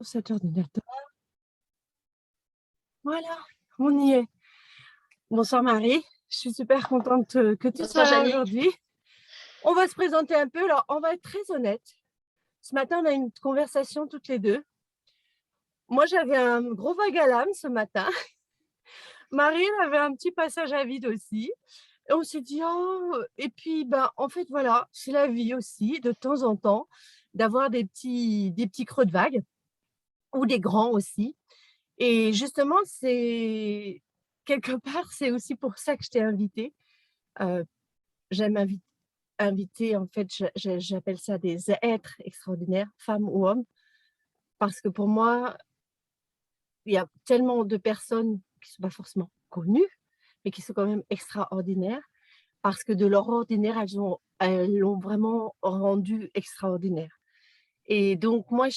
sur cet ordinateur. Voilà, on y est. Bonsoir Marie, je suis super contente que tu sois Bonsoir là Jannick. aujourd'hui. On va se présenter un peu. Alors, on va être très honnête. Ce matin, on a eu une conversation toutes les deux. Moi, j'avais un gros vague à l'âme ce matin. Marie, elle avait un petit passage à vide aussi. Et on s'est dit, oh, et puis, ben, en fait, voilà, c'est la vie aussi, de temps en temps, d'avoir des petits creux de vague, ou des grands aussi. Et justement, c'est quelque part, c'est aussi pour ça que je t'ai invitée. Heu, j'aime inviter, en fait, j'appelle ça des êtres extraordinaires, femmes ou hommes, parce que pour moi, il y a tellement de personnes qui ne sont pas forcément connues, mais qui sont quand même extraordinaires, parce que de leur ordinaire, elles l'ont vraiment rendu extraordinaire. Et donc moi,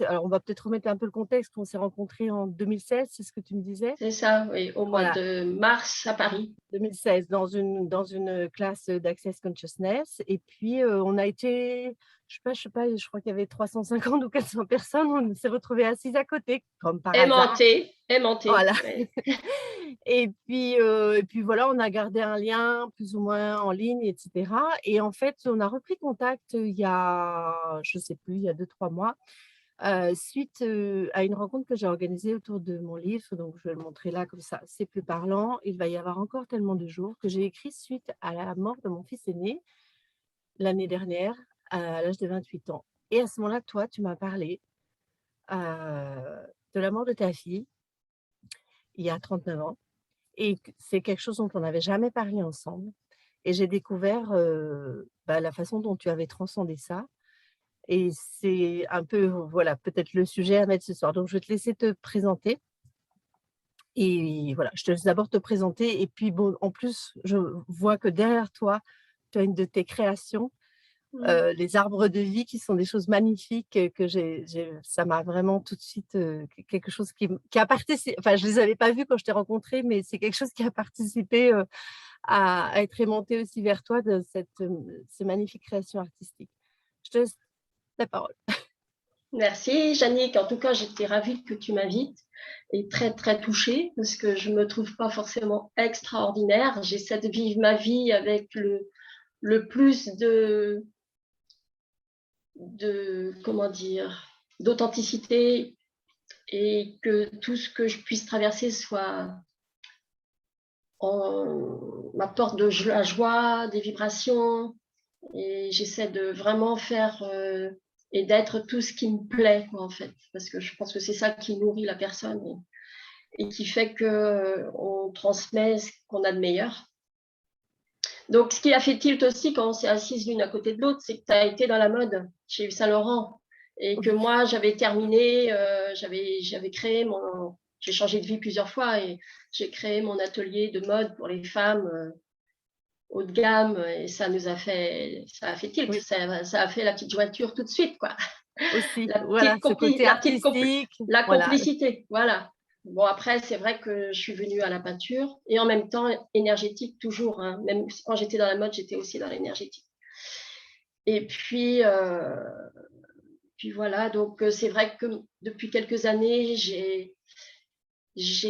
alors on va peut-être remettre un peu le contexte. On s'est rencontrés en 2016, c'est ce que tu me disais? C'est ça, oui, au mois Voilà, de mars à Paris. 2016 dans une classe d'Access Consciousness. Et puis, on a été, je sais pas, je crois qu'il y avait 350 ou 400 personnes. On s'est retrouvés assises à côté, comme par hasard. Aimanté, aimanté, Voilà. ouais. Et puis voilà, on a gardé un lien plus ou moins en ligne, et cetera. Et en fait, on a repris contact, il y a, je sais plus, il y a 2 3 mois, suite, à une rencontre que j'ai organisée autour de mon livre. Donc je vais le montrer là comme ça, c'est plus parlant. Il va y avoir encore tellement de jours, que j'ai écrit suite à la mort de mon fils aîné, l'année dernière, à l'âge de 28 ans. Et à ce moment-là, toi, tu m'as parlé, de la mort de ta fille, il y a 39 ans. Et que c'est quelque chose dont on n'avait jamais parlé ensemble. Et j'ai découvert, bah, la façon dont tu avais transcendé ça. Et c'est un peu, voilà, peut-être le sujet à mettre ce soir. Donc je vais te laisser te présenter. Et voilà, je te laisse d'abord te présenter. Et puis bon, en plus, je vois que derrière toi, tu as une de tes créations, Mmh. les arbres de vie, qui sont des choses magnifiques, que ça m'a vraiment tout de suite, quelque chose qui a participé. Enfin, je les avais pas vus quand je t'ai rencontré, mais c'est quelque chose qui a participé, à être aimanté aussi vers toi, de ces magnifiques créations artistiques. Je te laisse la parole. Merci Jannick. En tout cas, j'étais ravie que tu m'invites et très, très touchée parce que je ne me trouve pas forcément extraordinaire. J'essaie de vivre ma vie avec le plus comment dire, d'authenticité et que tout ce que je puisse traverser m'apporte de la joie, des vibrations. Et j'essaie de vraiment faire et d'être tout ce qui me plaît, quoi, en fait. Parce que je pense que c'est ça qui nourrit la personne et qui fait qu'on transmet ce qu'on a de meilleur. Donc, ce qui a fait tilt aussi quand on s'est assises l'une à côté de l'autre, c'est que tu as été dans la mode chez Yves Saint Laurent et que Oui, moi, j'avais terminé, j'avais créé mon. J'ai changé de vie plusieurs fois et j'ai créé mon atelier de mode pour les femmes haut de gamme et ça a fait tilt, oui, ça a fait la petite jointure tout de suite, quoi. aussi, La voilà, petite, ce côté artistique, la voilà. complicité, voilà. Bon, après, c'est vrai que je suis venue à la peinture et en même temps énergétique toujours, hein. Même quand j'étais dans la mode, j'étais aussi dans l'énergétique. Et puis voilà, donc c'est vrai que depuis quelques années, j'ai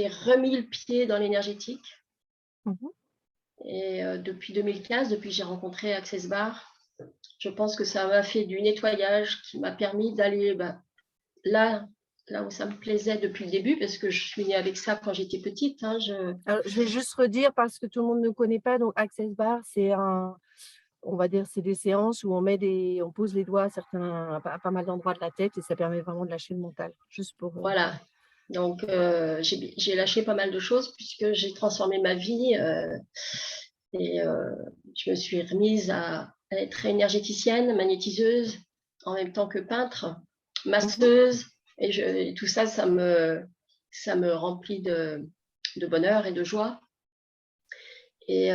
remis le pied dans l'énergétique. Mmh. Et depuis 2015, depuis que j'ai rencontré Access Bar, je pense que ça m'a fait du nettoyage qui m'a permis d'aller là, là où ça me plaisait depuis le début, parce que je suis née avec ça quand j'étais petite, hein, Alors je vais juste redire parce que tout le monde ne connaît pas, donc Access Bar, on va dire, c'est des séances où on pose les doigts à pas mal d'endroits de la tête, et ça permet vraiment de lâcher le mental. Juste pour, voilà. Donc, j'ai lâché pas mal de choses puisque j'ai transformé ma vie et je me suis remise à être énergéticienne, magnétiseuse, en même temps que peintre, mmh. masseuse. Et tout ça, ça me remplit de bonheur et de joie. Et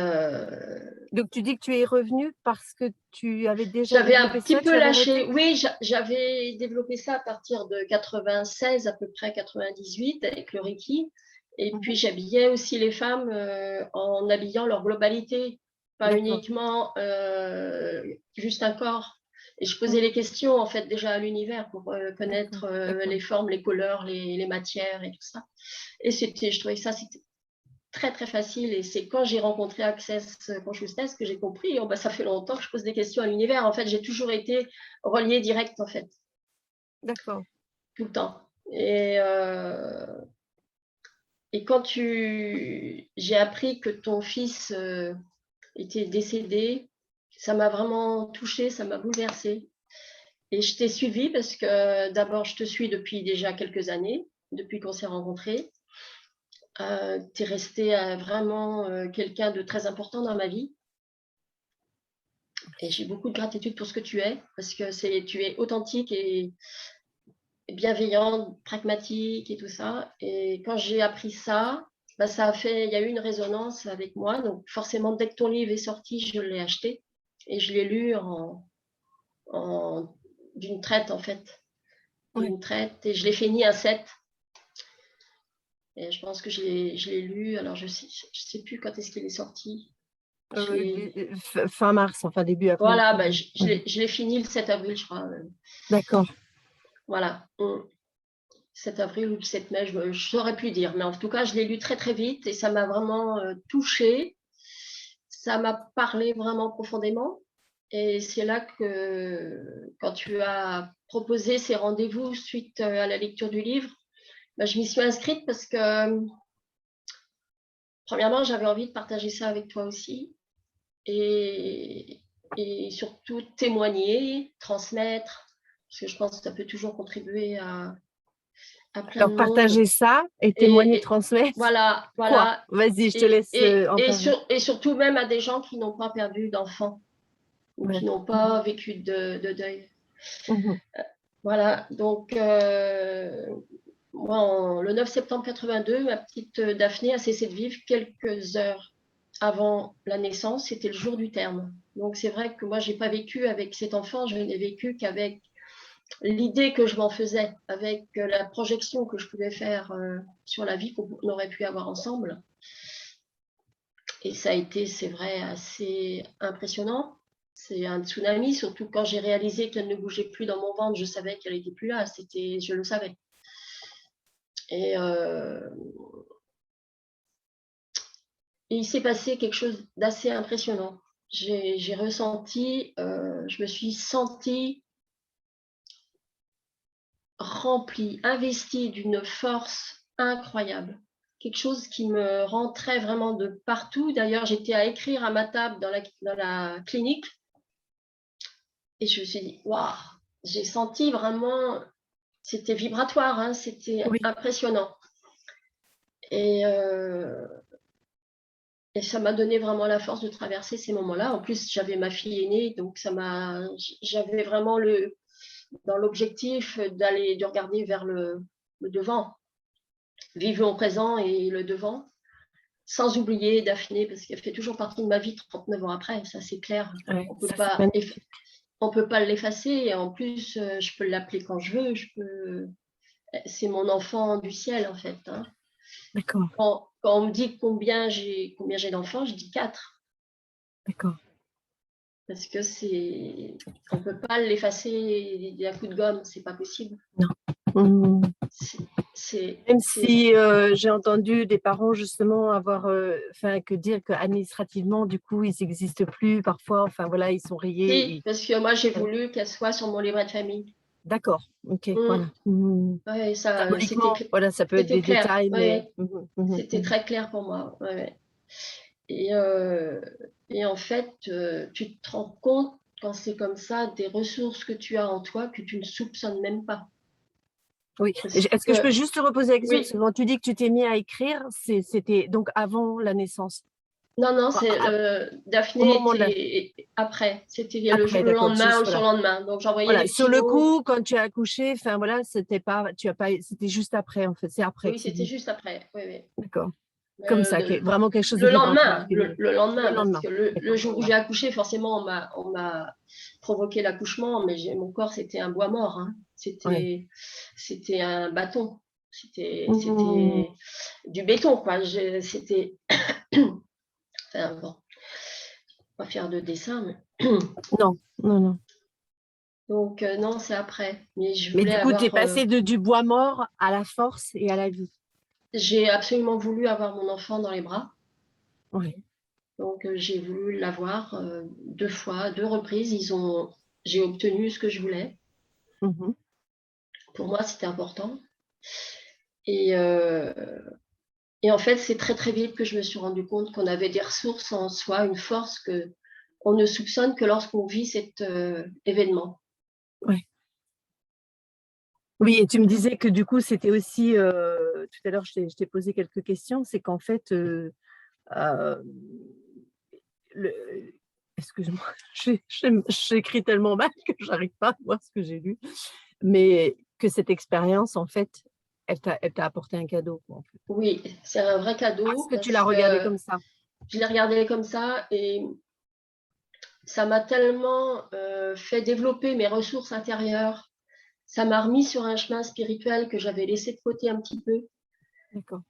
Donc tu dis que tu es revenue parce que tu avais déjà j'avais un développé petit ça, tu peu l'avais lâché. arrêté? Oui, j'avais développé ça à partir de 96, à peu près 98, avec le Reiki. Et puis, Mmh. j'habillais aussi les femmes en habillant leur globalité, pas D'accord. uniquement juste un corps. Et je posais les questions, en fait, déjà à l'univers pour connaître D'accord. les formes, les couleurs, les matières et tout ça. Et je trouvais que ça, c'était très, très facile. Et c'est quand j'ai rencontré Access Consciousness que j'ai compris, oh, bah, ça fait longtemps que je pose des questions à l'univers. En fait, j'ai toujours été reliée direct, en fait, D'accord. tout le temps. Et quand j'ai appris que ton fils était décédé, ça m'a vraiment touchée, ça m'a bouleversée. Et je t'ai suivie parce que d'abord, je te suis depuis déjà quelques années, depuis qu'on s'est rencontrés. Tu es resté vraiment quelqu'un de très important dans ma vie. Et j'ai beaucoup de gratitude pour ce que tu es, parce que tu es authentique et bienveillante, pragmatique et tout ça. Et quand j'ai appris ça, bah, il y a eu une résonance avec moi. Donc forcément, dès que ton livre est sorti, je l'ai acheté et je l'ai lu d'une traite en fait, Oui. d'une traite. Et je l'ai fini à 7. Et je pense que je l'ai lu. Alors je sais plus quand est-ce qu'il est sorti. Fin mars, enfin début avril. Voilà, bah, je l'ai fini le 7 avril, je crois. D'accord. Voilà. 7 avril ou le 7 mai, je saurais plus dire. Mais en tout cas, je l'ai lu très, très vite et ça m'a vraiment touchée. Ça m'a parlé vraiment profondément. Et c'est là que, quand tu as proposé ces rendez-vous suite à la lecture du livre, bah, je m'y suis inscrite parce que, premièrement, j'avais envie de partager ça avec toi aussi. Et, et surtout témoigner, transmettre, parce que je pense que ça peut toujours contribuer à plein Alors, de monde. partager ça et témoigner, Et transmettre. voilà, Quoi? voilà. Vas-y, je te laisse en parler. Et surtout même à des gens qui n'ont pas perdu d'enfants ou Ouais. qui n'ont pas vécu de deuil. Mhm. Voilà, donc moi, le 9 septembre 82, ma petite Daphné a cessé de vivre quelques heures avant la naissance, c'était le jour du terme. Donc c'est vrai que moi, je n'ai pas vécu avec cet enfant, je n'ai vécu qu'avec l'idée que je m'en faisais, avec la projection que je pouvais faire sur la vie qu'on aurait pu avoir ensemble. Et ça a été, c'est vrai, assez impressionnant. C'est un tsunami, surtout quand j'ai réalisé qu'elle ne bougeait plus dans mon ventre, je savais qu'elle n'était plus là, je le savais. Et, et il s'est passé quelque chose d'assez impressionnant. J'ai ressenti, je me suis sentie remplie, investie d'une force incroyable. Quelque chose qui me rentrait vraiment de partout. D'ailleurs, j'étais à écrire à ma table dans la clinique. Et je me suis dit, waouh, j'ai senti vraiment, c'était vibratoire, hein, c'était Oui. impressionnant. Et, euh, et ça m'a donné vraiment la force de traverser ces moments-là. En plus, j'avais ma fille aînée, donc j'avais vraiment dans l'objectif de regarder vers le devant, vivre au présent et le devant, sans oublier Daphné, parce qu'elle fait toujours partie de ma vie 39 ans après, ça c'est clair. Ouais, On peut ça, c'est pas magnifique. on peut pas l'effacer. Et en plus, je peux l'appeler quand je veux. C'est mon enfant du ciel, en fait. Hein. D'accord, Quand on me dit combien j'ai d'enfants, je dis 4. d'accord. Parce que on peut pas l'effacer d'un coup de gomme, c'est pas possible. Non. Mhm. Même C'est si j'ai entendu des parents justement avoir, enfin, que dire qu'administrativement, du coup, ils n'existent plus parfois. Enfin, voilà, ils sont rayés. si, parce que moi j'ai voulu qu'elle soit sur mon livret de famille. D'accord, ok, Mm. voilà. Mhm. Ouais, ça, Symboliquement, voilà, ça peut être c'était des clair. détails, mais Ouais, c'était mhm. très clair pour moi. Ouais, ouais. Et, euh, et en fait, tu te rends compte, quand c'est comme ça, des ressources que tu as en toi que tu ne soupçonnes même pas. Oui. Parce Est-ce que je peux que, juste te reposer la question? Parce que oui, quand tu dis que tu t'es mis à écrire, c'était donc avant la naissance, non, non, enfin, au Daphné moment de était après, c'était après, le d'accord, lendemain juste ou le voilà. surlendemain. Donc j'envoyais Voilà, des sur petits le mots. coup, quand tu as accouché, enfin voilà, c'était juste après en fait, c'est après Oui, que c'est c'était venu. juste après. Oui, oui. D'accord. Comme ça, vraiment quelque chose de Le vibratoire lendemain, qui est venu. le Le lendemain, parce lendemain. que le D'accord. jour où Ouais. j'ai accouché, forcément, on m'a provoqué l'accouchement, mais mon corps, c'était un bois mort. Hein. Ouais. C'était un bâton. Mmh. C'était du béton, quoi. C'était. Enfin, bon, pas faire de dessin, mais. Non, non, non. Donc, non, c'est après. Mais je Mais voulais du coup, tu es avoir. passé du bois mort à la force et à la vie. J'ai absolument voulu avoir mon enfant dans les bras. Oui. Donc, j'ai voulu l'avoir 2 fois, 2 reprises. J'ai obtenu ce que je voulais. Mhm. Pour moi, c'était important. Et, euh, et en fait, c'est très, très vite que je me suis rendu compte qu'on avait des ressources en soi, une force que on ne soupçonne que lorsqu'on vit cet événement. Ouais. Oui, et tu me disais que du coup, c'était aussi, tout à l'heure, je t'ai posé quelques questions, c'est qu'en fait, euh, le- excuse-moi, j'écris tellement mal que j'arrive pas à voir ce que j'ai lu, mais que cette expérience, en fait, elle t'a apporté un cadeau, quoi, en fait. Oui, c'est un vrai Parce cadeau que tu l'as parce regardé que comme ça. je l'ai regardé comme ça et ça m'a tellement fait développer mes ressources intérieures. Ça m'a remis sur un chemin spirituel que j'avais laissé de côté un petit peu, D'accord.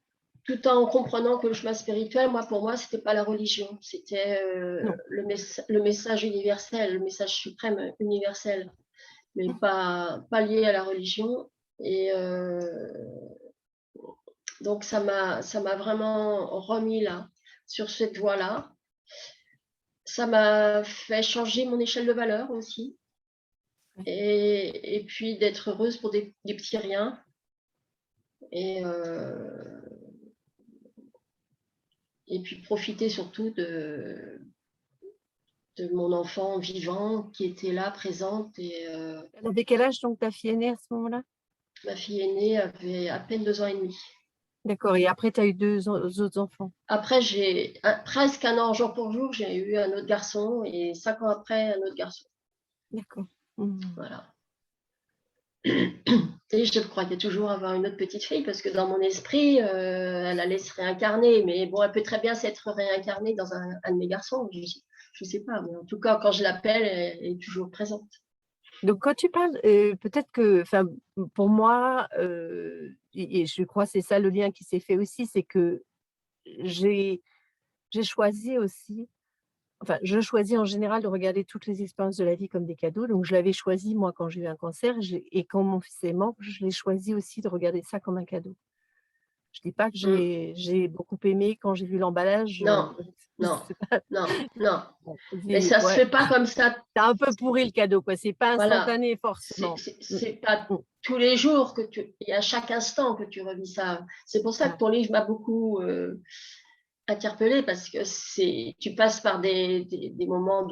tout en comprenant que le chemin spirituel, pour moi, c'était pas la religion, c'était Non. le message universel, le message suprême universel, mais pas lié à la religion. Et donc, ça m'a vraiment remis là, sur cette voie-là. Ça m'a fait changer mon échelle de valeur aussi. Ouais. Et puis d'être heureuse pour des petits riens. Et, euh, et puis profiter surtout de mon enfant vivant qui était là, présente. Et Elle avait quel âge donc ta fille aînée à ce moment-là? ma fille aînée avait à peine 2 ans et demi. D'accord. Et après, tu as eu deux autres enfants. Après, presque un an jour pour jour, j'ai eu un autre garçon et 5 ans après, un autre garçon. D'accord. Mhm. Voilà. Et je croyais toujours avoir une autre petite fille parce que dans mon esprit, elle allait se réincarner. Mais bon, elle peut très bien s'être réincarnée dans un de mes garçons. Je ne sais pas. Mais en tout cas, quand je l'appelle, elle est toujours présente. Donc, quand tu parles, peut-être que, enfin, pour moi, et je crois que c'est ça le lien qui s'est fait aussi, c'est que j'ai j'ai choisi aussi, enfin, je choisis en général de regarder toutes les expériences de la vie comme des cadeaux. Donc, je l'avais choisi, moi, quand j'ai eu un cancer, et quand mon fils est mort, je l'ai choisi aussi de regarder ça comme un cadeau. Je dis pas que Mm. j'ai beaucoup aimé quand j'ai vu l'emballage. Non, non, C'est pas, non, non. bon, Mais ça se ouais, fait pas comme ça. tu un peu pourri le cadeau, quoi. C'est pas Voilà. instantané forcément. Mmh, C'est pas mmh, tous les jours et à chaque instant que tu revis ça. C'est pour ça que voilà. ton livre m'a beaucoup interpellée parce que tu passes par des moments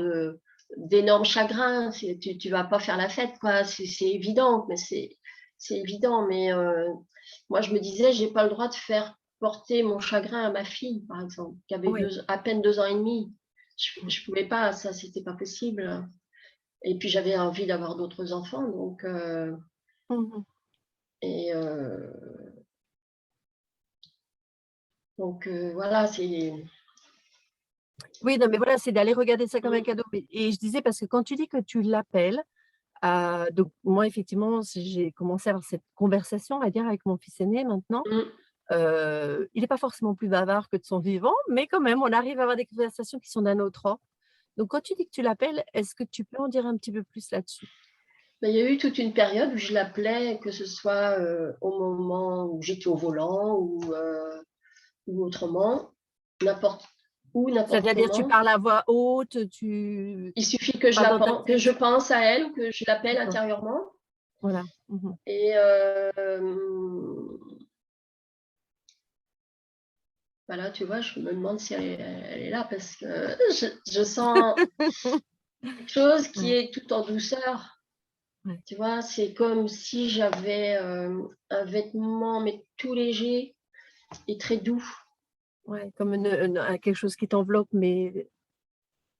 d'énorme chagrin. Tu vas pas faire la fête, quoi. C'est évident, mais c'est évident. Mais moi, je me disais, j'ai pas le droit de faire porter mon chagrin à ma fille, par exemple, qui avait Oui. à peine 2 ans et demi. Mmh. Je pouvais pas, ça, c'était pas possible. Et puis j'avais envie d'avoir d'autres enfants, Mmh mh. et voilà, c'est. Oui, non, mais voilà, c'est d'aller regarder ça comme un Mm, cadeau. Et je disais parce que quand tu dis que tu l'appelles, donc moi effectivement, j'ai commencé à avoir cette conversation, on va dire, avec mon fils aîné maintenant. mm. Il est pas forcément plus bavard que de son vivant, mais quand même, on arrive à avoir des conversations qui sont d'un autre ordre. Donc quand tu dis que tu l'appelles, est-ce que tu peux en dire un petit peu plus là-dessus? Mais il y a eu toute une période où je l'appelais, que ce soit au moment où j'étais au volant ou autrement, n'importe où, n'importe C'est-à-dire tu comment. parles à voix haute, tu Il suffit parles dans ta que je tête? pense à elle ou que je l'appelle D'accord, intérieurement. voilà. Mmh mh. Et voilà, tu vois, je me demande si elle est là parce que je sens quelque chose qui Ouais, est tout en douceur. ouais, Tu vois, c'est comme si j'avais un vêtement, mais tout léger et très doux. ouais, comme quelque chose qui t'enveloppe, mais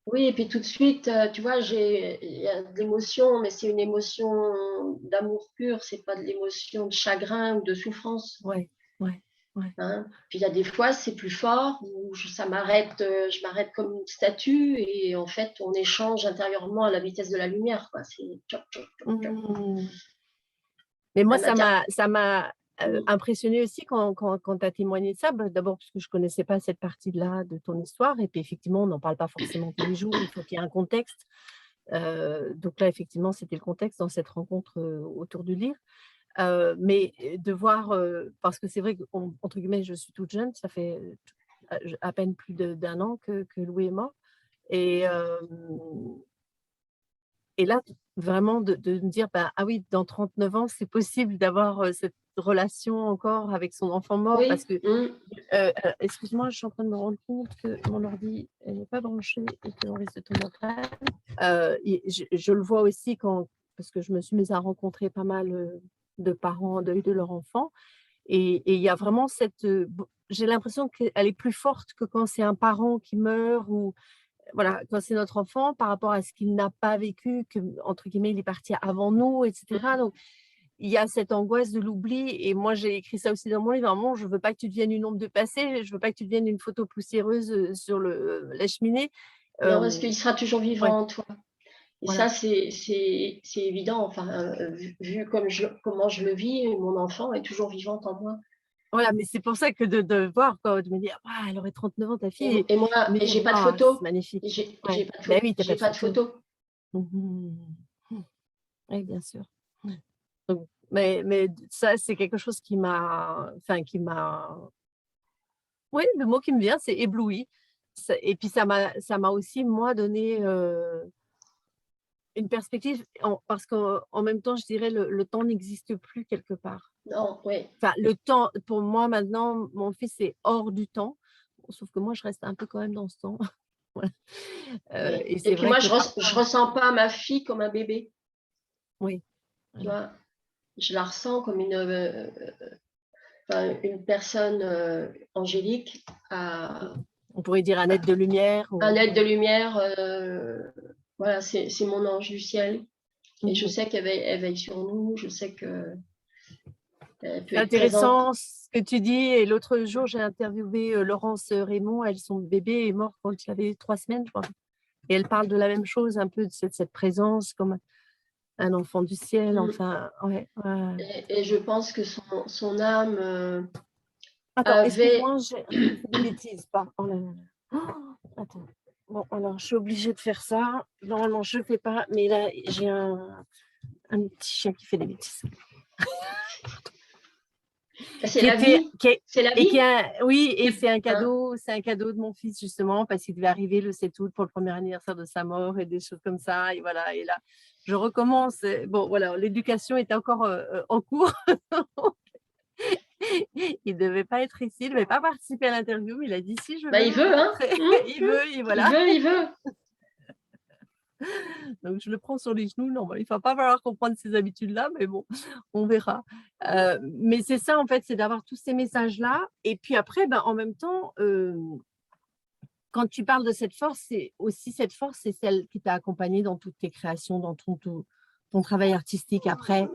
Oui, et puis tout de suite, tu vois, il y a de l'émotion, mais c'est une émotion d'amour pur, c'est pas de l'émotion de chagrin ou de souffrance. ouais, ouais, ouais. Hein. Puis il y a des fois, c'est plus fort, où ça m'arrête, je m'arrête comme une statue, et en fait, on échange intérieurement à la vitesse de la lumière, quoi. C'est tchoc, tchoc, tchoc, tchoc. Mmh. Mais moi, Ça m'inter- ça m'a, Mm, impressionnée aussi quand tu as témoigné de ça. Bah, d'abord parce que je connaissais pas cette partie-là de ton histoire et puis effectivement, on n'en parle pas forcément tous les jours, il faut qu'il y ait un contexte. Donc là, effectivement, c'était le contexte dans cette rencontre, autour du livre. Mais de voir, parce que c'est vrai qu'entre guillemets, je suis toute jeune, ça fait, à peine plus d'un an que Louis est mort et là, vraiment de me dire: «Bah, ah oui, dans 39 ans, c'est possible d'avoir, cette relation encore avec son enfant mort» parce Oui, que, excuse-moi, je suis en train de me rendre compte que mon ordi, elle n'est pas branché et qu'on risque de tomber en panne. Et je le vois aussi quand parce que je me suis mise à rencontrer pas mal, de parents en deuil de leur enfant et il y a vraiment cette, j'ai l'impression qu'elle est plus forte que quand c'est un parent qui meurt ou voilà, quand c'est notre enfant par rapport à ce qu'il n'a pas vécu, que entre guillemets «il est parti avant nous» et cetera. Donc il y a cette angoisse de l'oubli et moi j'ai écrit ça aussi dans mon livre, à un moment, je veux pas que tu deviennes une ombre de passé, je veux pas que tu deviennes une photo poussiéreuse, sur la cheminée. non, parce Hem, qu'il sera toujours ouais, vivant en toi. Et ça, voilà. c'est évident. Enfin, vu comme comment je le vis, mon enfant est toujours vivante en moi. Voilà, mais c'est pour ça que de voir quoi, de me dire: «Waouh, elle aurait 39 ans ta fille» Et moi, et de me et dire: j'ai pas de «Waouh, c'est photo. magnifique». Ouais, J'ai pas de bah oui, tu as pas j'ai de pas de photo. photo. Mmh mh. Oui, bien sûr. Ouais. Donc mais ça, c'est quelque chose qui m'a enfin oui, le mot qui me vient, c'est ébloui. Ça et puis ça m'a aussi moi donné, une perspective parce qu'en même temps, je dirais le temps n'existe plus quelque part. Non, oui. Enfin, le temps pour moi maintenant, mon fils est hors du temps, sauf que moi je reste un peu quand même dans ce temps. Voilà, Oui. et Et c'est puis vrai moi, que je parfois ressens pas ma fille comme un bébé. oui, Tu voilà. vois, je la ressens comme enfin, une personne angélique, à On pourrait dire un être de lumière un ou être de ouais. lumière. Voilà, c'est mon ange du ciel. Et je Mmh. sais qu'elle veille sur nous. Je sais qu'elle peut C'est être présente. intéressant ce que tu dis et l'autre jour, j'ai interviewé, Laurence, Raymond. Elle son bébé est mort quand il avait 3 semaines, je crois et elle parle de la même chose, un peu de cette présence comme un enfant du ciel, Mm. enfin ouais, ouais, ouais. Et je pense que son âme Attends, avait. excuse-moi, j'ai fait des bêtises, pas oh là là là. Attends. Bon, alors je suis obligée de faire ça. Normalement, je fais pas, mais là, j'ai un petit chien qui fait des bêtises. C'est Qui la était vie. qui est C'est la et qui vie. a oui et Hein. c'est un cadeau de mon fils justement parce qu'il devait arriver le 7 août pour le premier anniversaire de sa mort et des choses comme ça et voilà et là, je recommence, bon voilà, l'éducation est encore, en cours. Il devait pas être ici, il devait pas participer à l'interview, mais il a dit: «Si, je Bah, veux il le veut, hein. rencontrer». Il veut et Il voilà. veut, il veut. Donc je le prends sur les genoux. Non, bah, il va pas falloir comprendre ces habitudes-là, mais bon, on verra. Mais c'est ça en fait, c'est d'avoir tous ces messages-là et puis après, ben, en même temps, quand tu parles de cette force, c'est aussi cette force, c'est celle qui t'a accompagnée dans toutes tes créations, dans ton travail artistique après,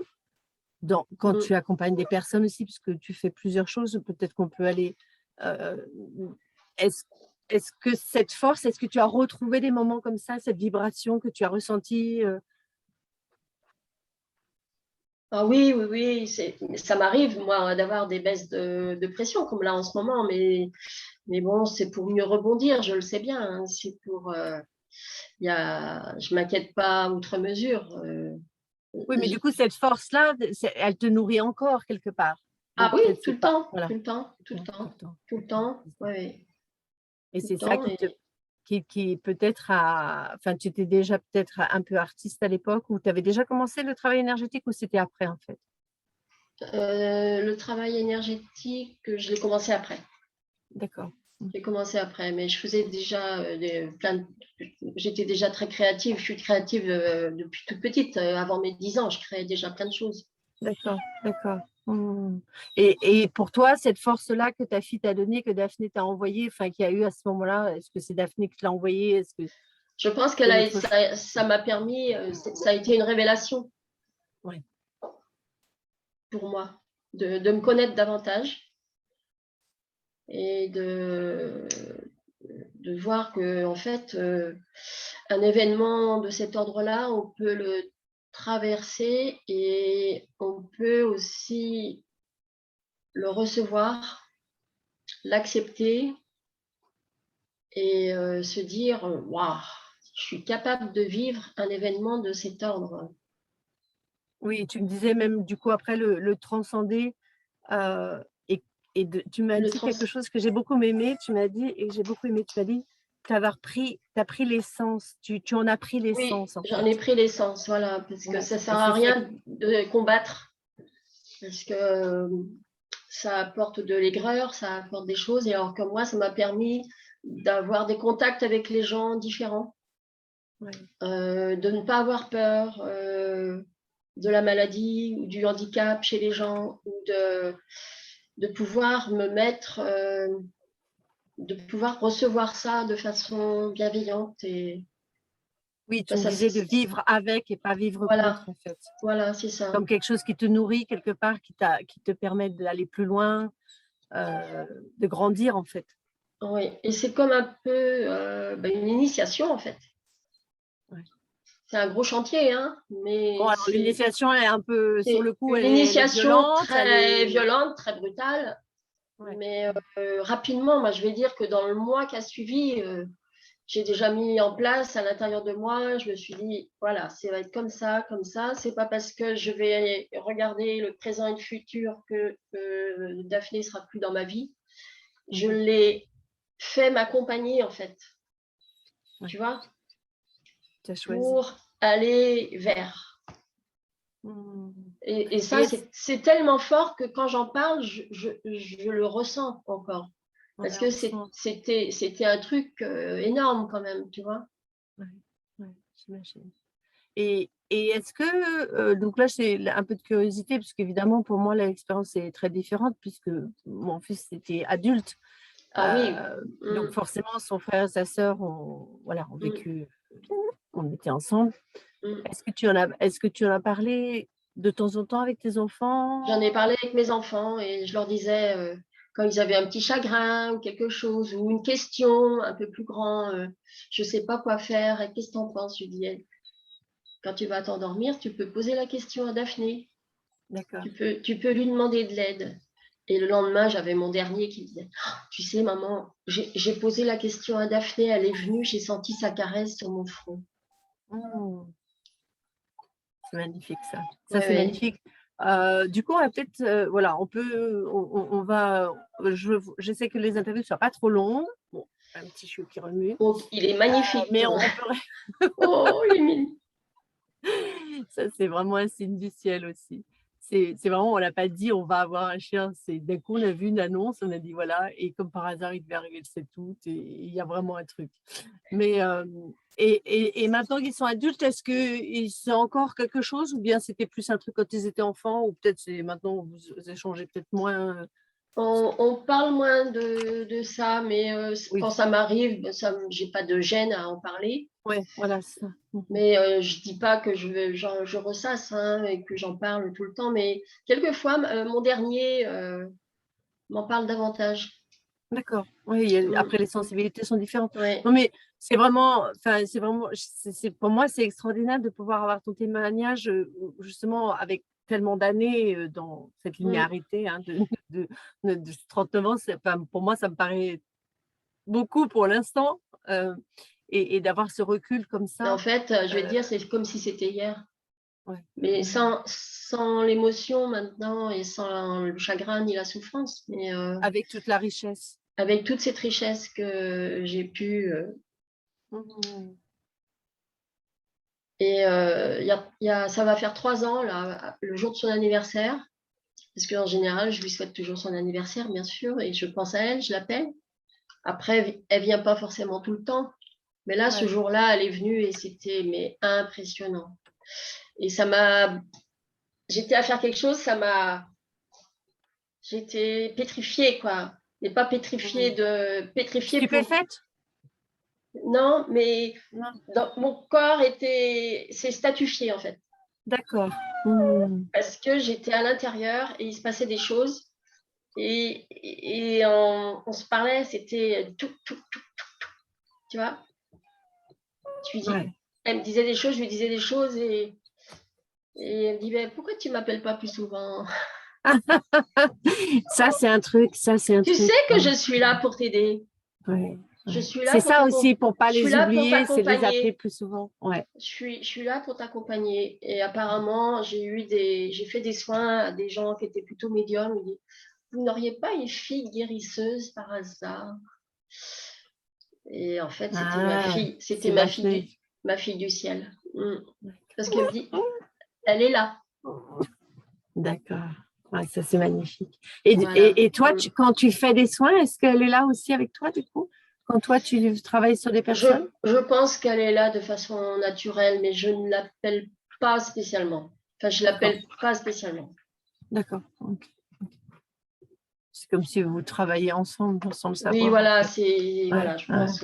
quand Mm. tu accompagnes des personnes aussi, puisque tu fais plusieurs choses, peut-être qu'on peut aller, heu, est-ce est-ce que cette force, est-ce que tu as retrouvé des moments comme ça, cette vibration que tu as ressentie, Ah oui, oui, oui, ça m'arrive, moi, d'avoir des baisses de pression, comme là en ce moment, mais bon, c'est pour mieux rebondir, je le sais bien. Hein. C'est pour. Je m'inquiète pas outre mesure. Oui, mais du Je- coup, cette force-là, elle te nourrit encore quelque part. Ah Donc oui, peut-être tout c'est le pas temps, voilà, tout le temps, tout tout le le temps, tout temps, le temps. tout le Ouais, temps, c'est ça. oui, Et tout le c'est ça temps. qui peut-être enfin, tu étais déjà peut-être un peu artiste à l'époque ou tu avais déjà commencé le travail énergétique ou c'était après en fait? Le travail énergétique, je l'ai commencé après. D'accord. Mmh. J'ai commencé après, mais je faisais déjà j'étais déjà très créative. Je suis créative depuis toute petite. Avant mes 10 ans, je créais déjà plein de choses. D'accord, d'accord. Mmh. Et pour toi, cette force-là que ta fille t'a donnée, que Daphné t'a envoyée, enfin qu'il y a eu à ce moment-là, est-ce que c'est Daphné qui te l'a envoyée? Est-ce que Je pense c'est autre ch ça m'a permis, ça a été une révélation ouais. pour moi de me connaître davantage et de voir que, en fait, un événement de cet ordre-là, on peut le traverser et on peut aussi le recevoir, l'accepter et se dire waouh, je suis capable de vivre un événement de cet ordre. Oui, tu me disais même du coup après le transcender, et tu m'as Le dit trans quelque chose que j'ai beaucoup aimé, tu m'as dit et que j'ai beaucoup aimé, tu m'as dit: «Tu as pris l'essence, tu en as pris Oui, l'essence en j'en fait». ai pris l'essence, voilà, parce que Ouais ça sert et à c'est ça rien de combattre, parce que ça apporte de l'aigreur, ça apporte des choses, et alors que moi, ça m'a permis d'avoir des contacts avec les gens différents, ouais. de ne pas avoir peur de la maladie ou du handicap chez les gens, ou de pouvoir me mettre, de pouvoir recevoir ça de façon bienveillante. Et Oui, tu ben, me ça, disais de vivre avec et pas vivre voilà, contre en fait. voilà, c'est ça. Comme quelque chose qui te nourrit quelque part, qui te permet d'aller plus loin, de grandir en fait. Oui, et c'est comme un peu une initiation en fait. Ouais. C'est un gros chantier, hein, Bon mais alors l'initiation est un peu sur c'est le coup, une elle est initiation violente, elle très est violente, très brutale. ouais. Mais rapidement, moi, je vais dire que dans le mois qui a suivi, j'ai déjà mis en place à l'intérieur de moi, je me suis dit, voilà, ça va être comme ça, comme ça. C'est pas parce que je vais regarder le présent et le futur que Daphné sera plus dans ma vie. Je l'ai fait m'accompagner, en fait, Ouais, tu vois, tu as choisi. pour aller vers. Mmh. Et Et ça, c'est tellement fort que quand j'en parle, je le ressens encore. ouais, Parce que on sent. c'était un truc énorme quand même, tu vois. Ouais, ouais, j'imagine. Et est-ce que, donc là, c'est un peu de curiosité, parce qu'évidemment, pour moi, l'expérience est très différente, puisque mon fils était adulte. Ah oui. Donc Mm, forcément, son frère et sa sœur ont, voilà, ont mm, vécu, on était ensemble. mm. Est-ce que tu en as parlé de temps en temps avec tes J'en ai enfants? parlé avec mes enfants et je leur disais, quand ils avaient un petit chagrin ou quelque chose, ou une question un peu plus grand, je ne sais pas quoi faire, et qu'est-ce que tu en penses? Je lui dis, quand tu vas t'endormir, tu peux poser la question à Daphné. D'accord. Tu peux lui demander de l'aide. Et le lendemain, j'avais mon dernier qui me disait, oh, tu sais, maman, j'ai posé la question à Daphné, elle est venue, j'ai senti sa caresse sur mon front. Mmh. C'est magnifique ça. Ça, Oui, c'est oui. magnifique. Du coup, on va peut-être, voilà, on va, je sais que les interviews ne soient pas trop longues. Bon, un petit chiot qui remue, Oh, il est magnifique, mais ton. on peut, Oh, il est mignon. ça, c'est vraiment un signe du ciel aussi. C'est vraiment, on l'a pas dit, on va avoir un chien. C'est d'un coup, on a vu une annonce, on a dit voilà, et comme par hasard, il devait arriver le 7 août, et il y a vraiment un truc. Mais et maintenant qu'ils sont adultes, est-ce que c'est encore quelque chose, ou bien c'était plus un truc quand ils étaient enfants, ou peut-être c'est maintenant vous échangez peut-être moins. On parle moins de ça, mais quand Oui, ça m'arrive, j'ai pas de gêne à en parler. ouais, voilà, c'est ça. Mhm. Mais je dis pas que je ressasse, hein, et que j'en parle tout le temps. Mais quelquefois, mon dernier m'en parle davantage. D'accord. Oui, Mm, après les sensibilités sont différentes. ouais. Non, mais c'est vraiment, enfin, c'est vraiment, pour moi, c'est extraordinaire de pouvoir avoir ton témoignage, justement, avec tellement d'années dans cette Mm. linéarité, hein, de, de 39 ans. Enfin, pour moi, ça me paraît beaucoup pour l'instant, et d'avoir ce recul comme En ça. fait, je vais te euh, dire, c'est comme si c'était hier. ouais, Mais ouais. sans l'émotion maintenant, et sans le chagrin ni la souffrance. Mais Avec toute la richesse. avec toute cette richesse que j'ai pu. Mhm. Et ça va faire 3 ans, là, le jour de son anniversaire. Parce qu'en général, je lui souhaite toujours son anniversaire, bien sûr, et je pense à elle, je l'appelle. Après, elle vient pas forcément tout le temps. Mais là, ce Ouais. jour-là, elle est venue et c'était mais impressionnant. Et j'étais à faire quelque chose, j'étais pétrifiée, quoi. Mais pas Mhm. pétrifiée pour, Stupéfaite? non, mais Non. mon corps s'est statifié, en fait. D'accord. Mhm. Parce que j'étais à l'intérieur et il se passait des choses. Et on se parlait, c'était tout, tout, tout, tu vois. Ouais. Elle me disait des choses, je lui disais des choses, et elle me dit, ben, pourquoi tu m'appelles pas plus souvent? Ça, c'est un truc, ça, c'est un Tu sais truc. que Ouais. je suis là pour t'aider. Ouais. Je suis là C'est pour ça aussi, pour pas je suis les là pour oublier, c'est de les appeler t'accompagner. plus souvent. Ouais. Je suis là pour t'accompagner. Et apparemment, j'ai fait des soins à des gens qui étaient plutôt médiums. Ils disent, vous n'auriez pas une fille guérisseuse par hasard? Et en fait, Ah, c'était c'est vachement. ma fille du ciel. Parce qu'elle me dit, elle est là. D'accord. Ouais, ça, c'est magnifique. Voilà. Et toi, quand tu fais des soins, est-ce qu'elle est là aussi avec toi, du coup? Quand toi, tu travailles sur des personnes? Je pense qu'elle est là de façon naturelle, mais je ne l'appelle pas spécialement. Enfin, je D'accord. l'appelle pas spécialement. D'accord. Ok. C'est comme si vous travailliez ensemble sans le Oui, savoir. voilà, En fait. Ouais, je ouais. pense.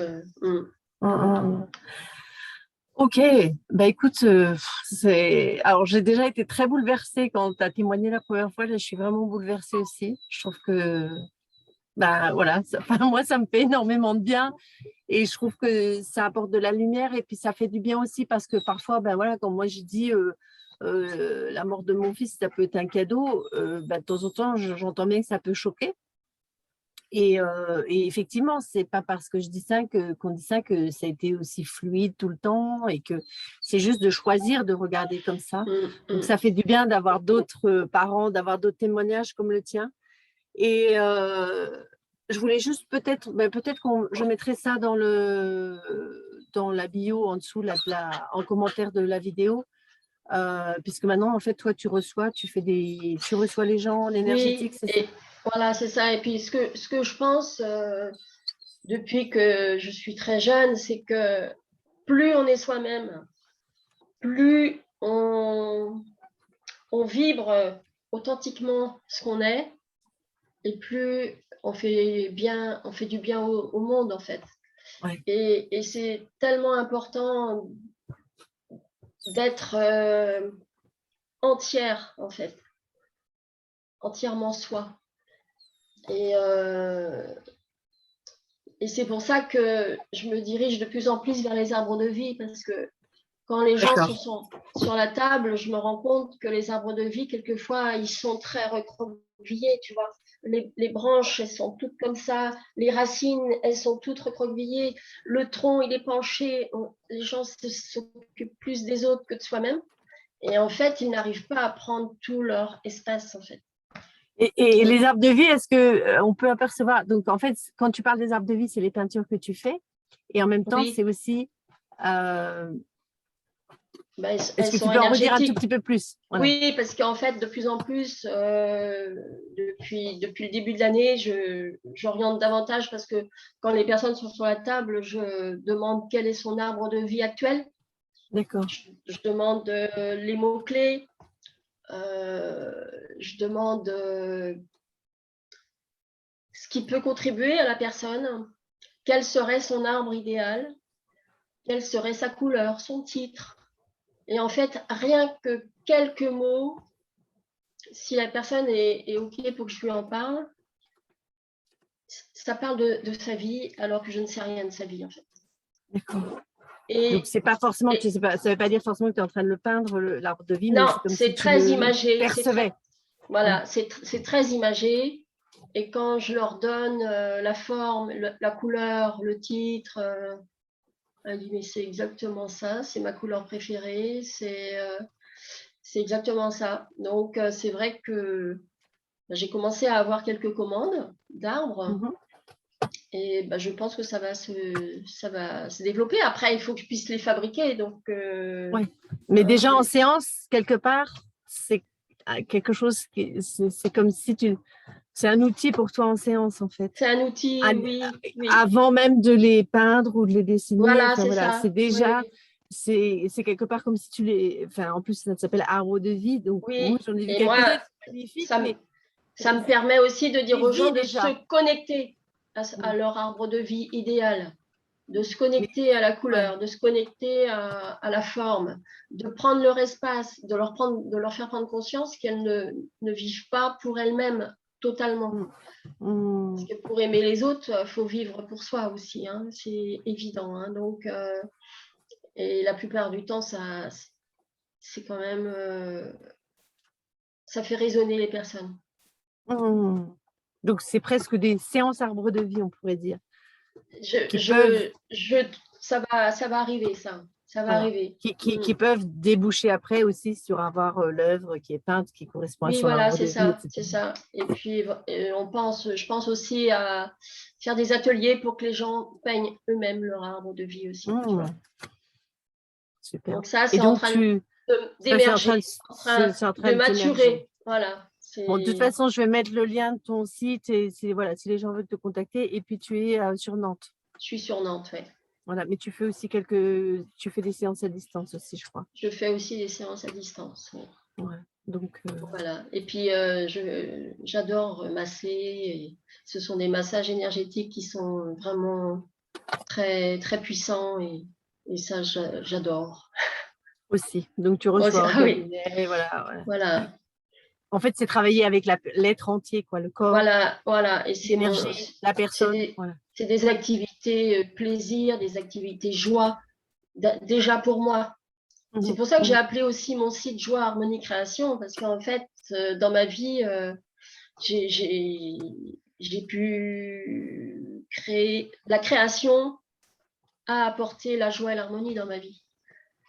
Ok, bah écoute, alors j'ai déjà été très bouleversée quand tu as témoigné la première fois. Là, je suis vraiment bouleversée aussi. Je trouve que, bah voilà, enfin, moi, ça me fait énormément de bien et je trouve que ça apporte de la lumière et puis ça fait du bien aussi parce que parfois, ben voilà, quand moi je dis la mort de mon fils, ça peut être un cadeau, de temps en temps, j'entends bien que ça peut choquer. Et effectivement, c'est pas parce que je dis ça qu'on dit ça que ça a été aussi fluide tout le temps et que c'est juste de choisir de regarder comme ça. Donc, ça fait du bien d'avoir d'autres parents, d'avoir d'autres témoignages comme le tien. Et je voulais juste peut-être je mettrai ça dans la bio en dessous, en commentaire de la vidéo. Puisque maintenant, en fait, toi, tu reçois les gens, l'énergétique, Oui, c'est ça? et voilà, c'est ça. Et puis, ce que je pense depuis que je suis très jeune, c'est que plus on est soi-même, plus on vibre authentiquement ce qu'on est, et plus on fait du bien au monde, en fait. Ouais. Et c'est tellement important d'être entière, en fait, entièrement soi. Et, euh, et c'est pour ça que je me dirige de plus en plus vers les arbres de vie, parce que quand les gens sont sur la table, je me rends compte que les arbres de vie, quelquefois, ils sont très recroquevillés, tu vois. Les branches, elles sont toutes comme ça. Les racines, elles sont toutes recroquevillées. Le tronc, il est penché. Les gens s'occupent plus des autres que de soi-même. Et en fait, ils n'arrivent pas à prendre tout leur espace, en fait. Et les arbres de vie, est-ce que on peut apercevoir, donc en fait, quand tu parles des arbres de vie, c'est les peintures que tu fais, et en même temps, Oui, c'est aussi, euh, ben, est-ce elles que tu sont peux en redire un tout énergétiques. petit peu plus? Voilà. Oui, parce qu'en fait, de plus en plus, depuis le début de l'année, j'oriente davantage parce que quand les personnes sont sur la table, je demande quel est son arbre de vie actuel. D'accord. Je demande les mots-clés. Je demande ce qui peut contribuer à la personne. Quel serait son arbre idéal? Quelle serait sa couleur, son titre? Et en fait, rien que quelques mots, si la personne est OK pour que je lui en parle, ça parle de sa vie alors que je ne sais rien de sa vie en fait. D'accord. Donc, Et, c'est pas forcément, et ça veut pas dire forcément que tu es en train de le peindre, l'arbre de vie, mais non, c'est comme si c'est tu très le imagé, percevais. Ouais. voilà, c'est très imagé. Et quand je leur donne la forme, la couleur, le titre, elle dit mais c'est exactement ça, c'est ma couleur préférée, c'est exactement ça. Donc c'est vrai que j'ai commencé à avoir quelques commandes d'arbres. Mhm. Et bah, je pense que ça va se développer. Après, il faut que je puisse les fabriquer. Donc, Ouais. Mais déjà en séance, quelque part, c'est quelque chose c'est comme si c'est un outil pour toi en séance, en fait. c'est un outil, oui, oui. Avant même de les peindre ou de les dessiner, Voilà, enfin c'est voilà, c'est ça. Oui, déjà, oui. c'est quelque part comme si enfin en plus ça s'appelle arbre de vie, donc moi Oui. j'en ai vu Et moi, quelques-uns magnifiques, ça me, mais ça me permet aussi de dire c'est aux gens vie de se déjà. connecter à Mm. leur arbre de vie idéal, de se Mais, connecter à la ouais. couleur, de se connecter à la forme, de prendre leur espace, de leur faire prendre conscience qu'elles ne vivent pas pour elles-mêmes totalement. Mm. Mm. Parce que pour aimer les autres, il faut vivre pour soi aussi, hein, c'est évident. Hein, donc, et la plupart du temps, c'est quand même, ça fait résonner les personnes. Mm. Donc c'est presque des séances arbre de vie, on pourrait dire. qui peuvent, ça va arriver, ça va voilà, arriver. qui peuvent déboucher après aussi sur avoir l'œuvre qui est peinte, qui correspond à Oui, son voilà, arbre c'est de vie, ça, etc. c'est ça. Et puis, je pense aussi à faire des ateliers pour que les gens peignent eux-mêmes leur arbre de vie aussi, tu vois. Super. Donc ça, Et c'est en donc, train c'est en train d'émerger, de, c'est en de train de t'émerger. maturer. Voilà. Bon, de toute façon, je vais mettre le lien de ton site et voilà, si les gens veulent te contacter. Et puis, tu es sur Nantes. Je suis sur Nantes, ouais. Voilà, mais tu fais aussi tu fais des séances à distance aussi, je crois. Je fais aussi des séances à distance. Oui. Ouais, donc, voilà. Et puis, j'adore masser. Et ce sont des massages énergétiques qui sont vraiment très, très puissants et ça, j'adore. aussi. Donc, tu Oh, reçois en ah oui, cabinet, voilà. voilà. En fait, c'est travailler avec l'être entier, quoi, le corps, Voilà. Et l'énergie, la personne. Voilà. c'est des activités plaisir, des activités joie, déjà pour moi. C'est pour ça que j'ai appelé aussi mon site Joie Harmonie Création, parce qu'en fait, dans ma vie, j'ai pu créer la création a apporté la joie et l'harmonie dans ma vie.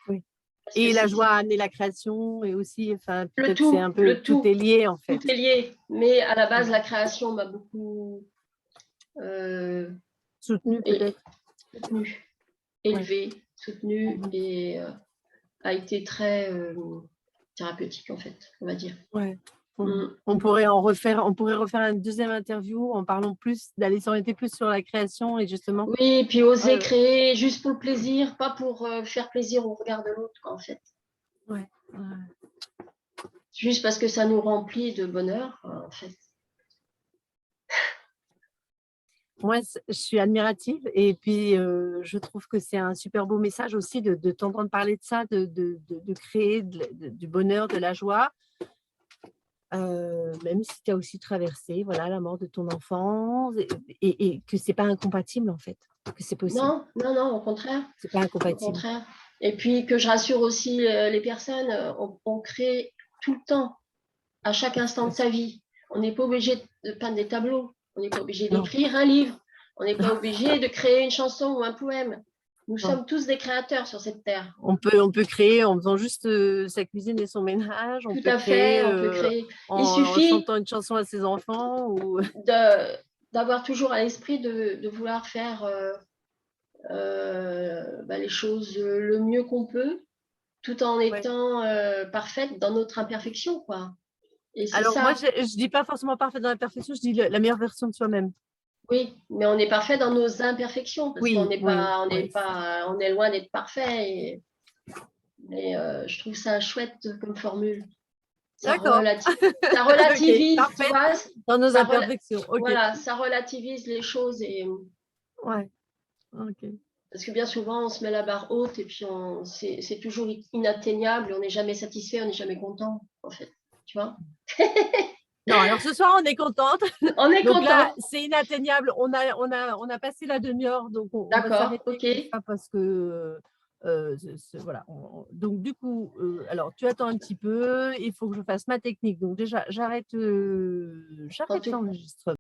Oui. Parce que Et la joie a amené la création et aussi, enfin, peut-être c'est un peu, le tout est lié en fait. Tout est lié. Mais à la base, la création m'a beaucoup Soutenu peut-être. Soutenu, élevé, soutenu et a été très thérapeutique en fait, on va dire. Ouais. On pourrait refaire une deuxième interview en parlant plus, d'aller s'orienter plus sur la création et justement. Oui, et puis oser créer juste pour le plaisir, pas pour faire plaisir au regard de l'autre, en fait. Ouais. Juste parce que ça nous remplit de bonheur, en fait. Moi, je suis admirative et puis je trouve que c'est un super beau message aussi de t'entendre parler de ça, de créer du bonheur, de la joie. Même si tu as aussi traversé voilà, la mort de ton enfant et que c'est pas incompatible en fait, que c'est possible. Non, au contraire. C'est pas incompatible. Au contraire. Et puis que je rassure aussi les personnes, on crée tout le temps, à chaque instant de sa vie. On n'est pas obligé de peindre des tableaux, on n'est pas obligé d'écrire un livre, on n'est pas obligé de créer une chanson ou un poème. Nous sommes tous des créateurs sur cette terre. On peut créer en faisant juste sa cuisine et son ménage. On peut créer en chantant une chanson à ses enfants. Ou d'avoir toujours à l'esprit de vouloir faire les choses le mieux qu'on peut, tout en étant parfaite dans notre imperfection, quoi. Et alors ça. Moi, je dis pas forcément parfaite dans la perfection, je dis la meilleure version de soi-même. Oui, mais on est parfait dans nos imperfections parce qu'on n'est pas, on est loin d'être parfait. Mais je trouve ça chouette comme formule. Ça relativise, okay, tu vois. Dans nos imperfections. Okay. Voilà, ça relativise les choses et. Ouais. Ok. Parce que bien souvent, on se met la barre haute et puis c'est toujours inatteignable. On n'est jamais satisfait, on n'est jamais content, en fait. Tu vois. Non, alors ce soir, on est contente. On est donc content. là, c'est inatteignable. On a passé la demi-heure, donc on va s'arrêter parce que voilà. Donc du coup, alors tu attends un petit peu. Il faut que je fasse ma technique. Donc déjà, j'arrête l'enregistrement.